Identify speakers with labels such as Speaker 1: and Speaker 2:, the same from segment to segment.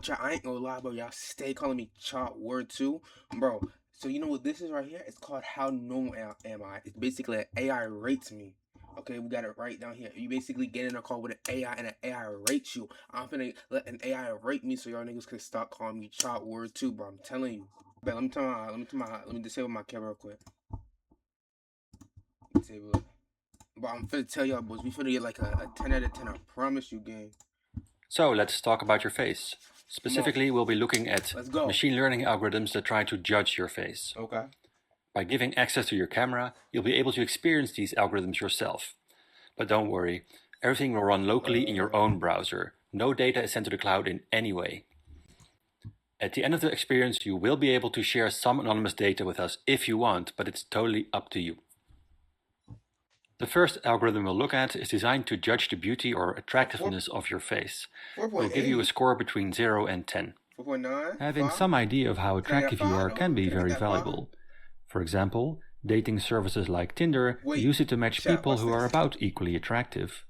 Speaker 1: chat, I ain't gonna lie, bro. Y'all stay calling me Chop Word 2, bro. So you know what this is right here? It's called How Normal Am I? It's basically an AI rates me. Okay, we got it right down here. You basically get in a call with an AI and an AI rates you. I'm finna let an AI rate me so y'all niggas can stop calling me Chop Word 2, bro. I'm telling you. Bet, let me disable my camera real quick. Disable it. But I'm finna tell y'all, boys, we finna get like a 10 out of 10. I promise you, gang.
Speaker 2: So let's talk about your face. Specifically, we'll be looking at machine learning algorithms that try to judge your face.
Speaker 1: Okay.
Speaker 2: By giving access to your camera, you'll be able to experience these algorithms yourself. But don't worry, everything will run locally in your own browser. No data is sent to the cloud in any way. At the end of the experience, you will be able to share some anonymous data with us if you want, but it's totally up to you. The first algorithm we'll look at is designed to judge the beauty or attractiveness of your face. We'll give you a score between 0 and 10.
Speaker 1: 4.9.
Speaker 2: Having some idea of how attractive you are can be very valuable. For example, dating services like Tinder use it to match people who are about equally attractive.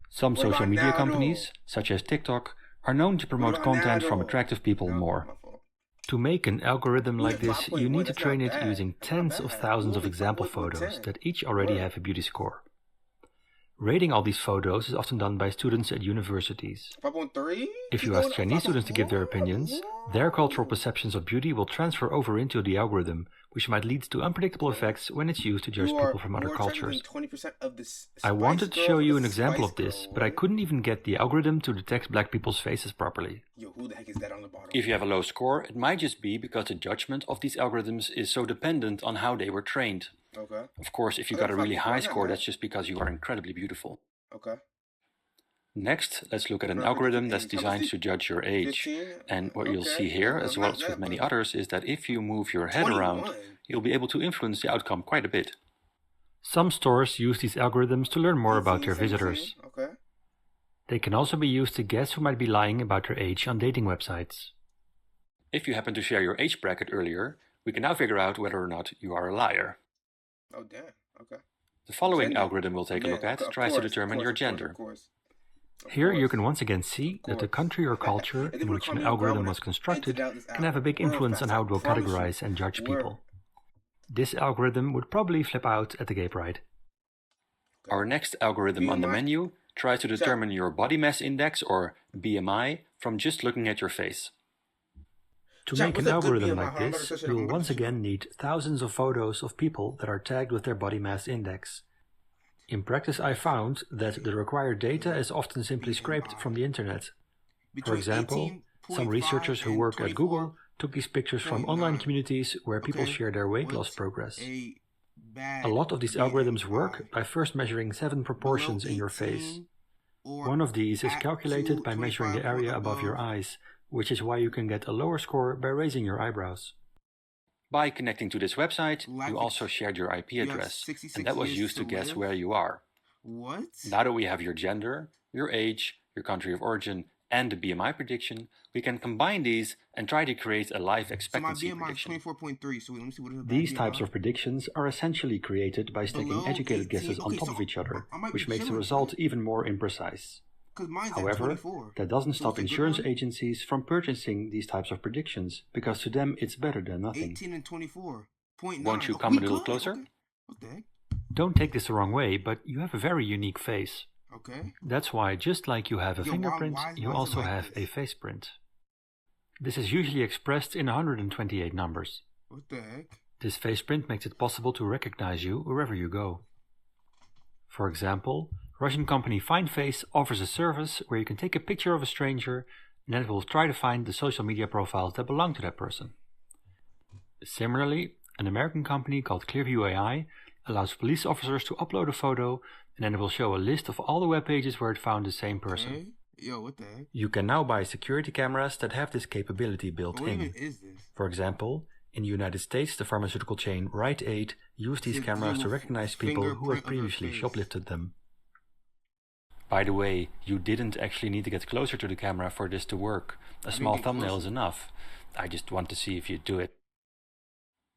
Speaker 2: Some social media companies, such as TikTok, are known to promote content from attractive people more. To make an algorithm like this, you need to train it using tens of thousands of example photos that each already have a beauty score. Rating all these photos is often done by students at universities. If you ask Chinese students to give their opinions, their cultural perceptions of beauty will transfer over into the algorithm, which might lead to unpredictable effects when it's used to judge people from other cultures. I wanted to show you an example of this, but I couldn't even get the algorithm to detect black people's faces properly. If you have a low score, it might just be because the judgment of these algorithms is so dependent on how they were trained.
Speaker 1: Okay.
Speaker 2: Of course, if you got a really high score, that's just because you are incredibly beautiful.
Speaker 1: Okay.
Speaker 2: Next, let's look at an algorithm that's designed to judge your age. And what you'll see here, as well as with many others, is that if you move your head around, you'll be able to influence the outcome quite a bit. Some stores use these algorithms to learn more about their visitors.
Speaker 1: Okay.
Speaker 2: They can also be used to guess who might be lying about their age on dating websites. If you happen to share your age bracket earlier, we can now figure out whether or not you are a liar.
Speaker 1: Oh, damn. Okay.
Speaker 2: The following algorithm we'll take a look at tries to determine your gender. Here you can once again see that the country or culture in which an algorithm was constructed can have a big influence on how it will categorize and judge people. This algorithm would probably flip out at the gay pride. Our next algorithm on the menu tries to determine your body mass index, or BMI, from just looking at your face. To make an algorithm like this, you'll once again need thousands of photos of people that are tagged with their body mass index. In practice, I found that the required data is often simply scraped from the internet. For example, some researchers who work at Google took these pictures from online communities where people share their weight loss progress. A lot of these algorithms work by first measuring 7 proportions in your face. One of these is calculated by measuring the area above your eyes, which is why you can get a lower score by raising your eyebrows. By connecting to this website, you also shared your IP address, and that was used to guess where you are.
Speaker 1: What?
Speaker 2: Now that we have your gender, your age, your country of origin, and the BMI prediction, we can combine these and try to create a life expectancy prediction.
Speaker 1: 24.3, so let me see what
Speaker 2: These types of predictions are essentially created by stacking educated guesses on top of each other, which makes the result even more imprecise. However, that doesn't stop insurance agencies from purchasing these types of predictions, because to them it's better than nothing.
Speaker 1: 18 and 24.9.
Speaker 2: Won't you come a little closer?
Speaker 1: Okay.
Speaker 2: Don't take this the wrong way, but you have a very unique face.
Speaker 1: Okay.
Speaker 2: That's why, just like you have a fingerprint, you also have a face print. This is usually expressed in 128 numbers.
Speaker 1: What the heck?
Speaker 2: This face print makes it possible to recognize you wherever you go. For example, Russian company FindFace offers a service where you can take a picture of a stranger and then it will try to find the social media profiles that belong to that person. Similarly, an American company called Clearview AI allows police officers to upload a photo and then it will show a list of all the web pages where it found the same person.
Speaker 1: Okay. Yo, what the heck?
Speaker 2: You can now buy security cameras that have this capability built
Speaker 1: What
Speaker 2: in.
Speaker 1: even is this?
Speaker 2: For example, in the United States, the pharmaceutical chain Rite Aid used these cameras to recognize people who had previously shoplifted them. By the way, you didn't actually need to get closer to the camera for this to work. A small thumbnail is enough. I just want to see if you do it.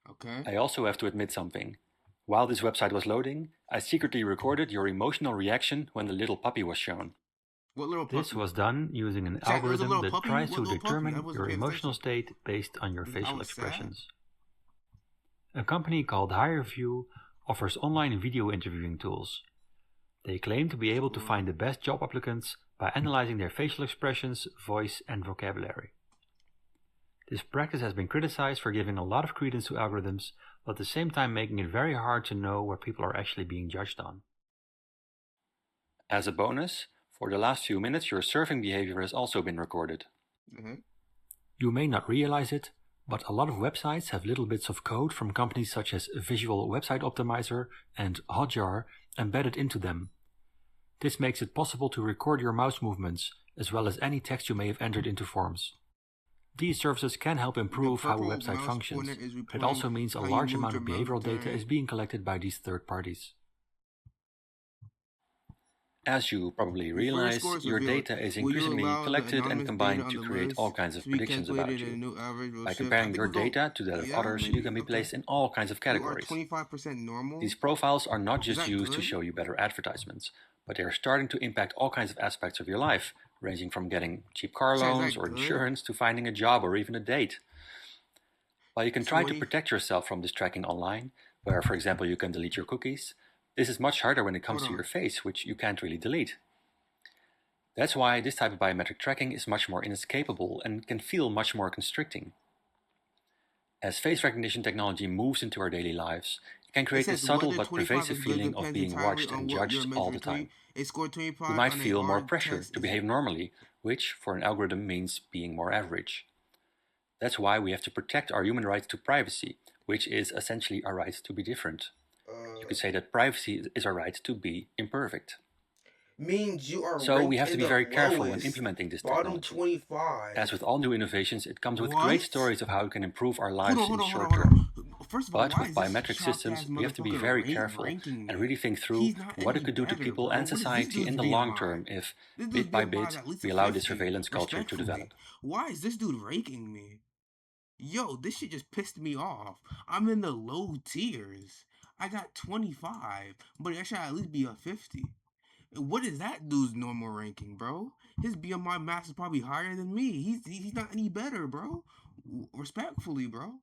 Speaker 1: Okay.
Speaker 2: I also have to admit something. While this website was loading, I secretly recorded your emotional reaction when the little puppy was shown.
Speaker 1: What little puppy?
Speaker 2: This was done using an algorithm that tries to determine your emotional state based on your facial expressions. A company called HireVue offers online video interviewing tools. They claim to be able to find the best job applicants by analyzing their facial expressions, voice, and vocabulary. This practice has been criticized for giving a lot of credence to algorithms, but at the same time making it very hard to know what people are actually being judged on. As a bonus, for the last few minutes your surfing behavior has also been recorded. You may not realize it, but a lot of websites have little bits of code from companies such as Visual Website Optimizer and Hotjar embedded into them. This makes it possible to record your mouse movements, as well as any text you may have entered into forms. These services can help improve how a website functions, but it also means a large amount of behavioral data is being collected by these third parties. As you probably realize, your data is increasingly collected and combined to create all kinds of predictions about you. By comparing your data to that of others, you can be placed in all kinds of categories. These profiles are not just used to show you better advertisements, but they are starting to impact all kinds of aspects of your life, ranging from getting cheap car loans or insurance to finding a job or even a date. While you can try to protect yourself from this tracking online, where, for example, you can delete your cookies, this is much harder when it comes to your face, which you can't really delete. That's why this type of biometric tracking is much more inescapable and can feel much more constricting. As face recognition technology moves into our daily lives, it can create a subtle but pervasive feeling of being watched and judged all the time. You might feel more pressure to behave normally, which for an algorithm means being more average. That's why we have to protect our human right to privacy, which is essentially our right to be different. You could say that privacy is our right to be imperfect. So we have to be very careful when implementing this technology. As with all new innovations, it comes with great stories of how it can improve our lives in the short term. But with biometric systems, we have to be very careful and really think through what it could do to people and society in the long term if, bit by bit, we allow this surveillance culture to develop.
Speaker 1: Why is this dude ranking me? Yo, this shit just pissed me off. I'm in the low tiers. I got 25, but I should at least be a 50. What is that dude's normal ranking, bro? His BMI max is probably higher than me. He's not any better, bro. Respectfully, bro.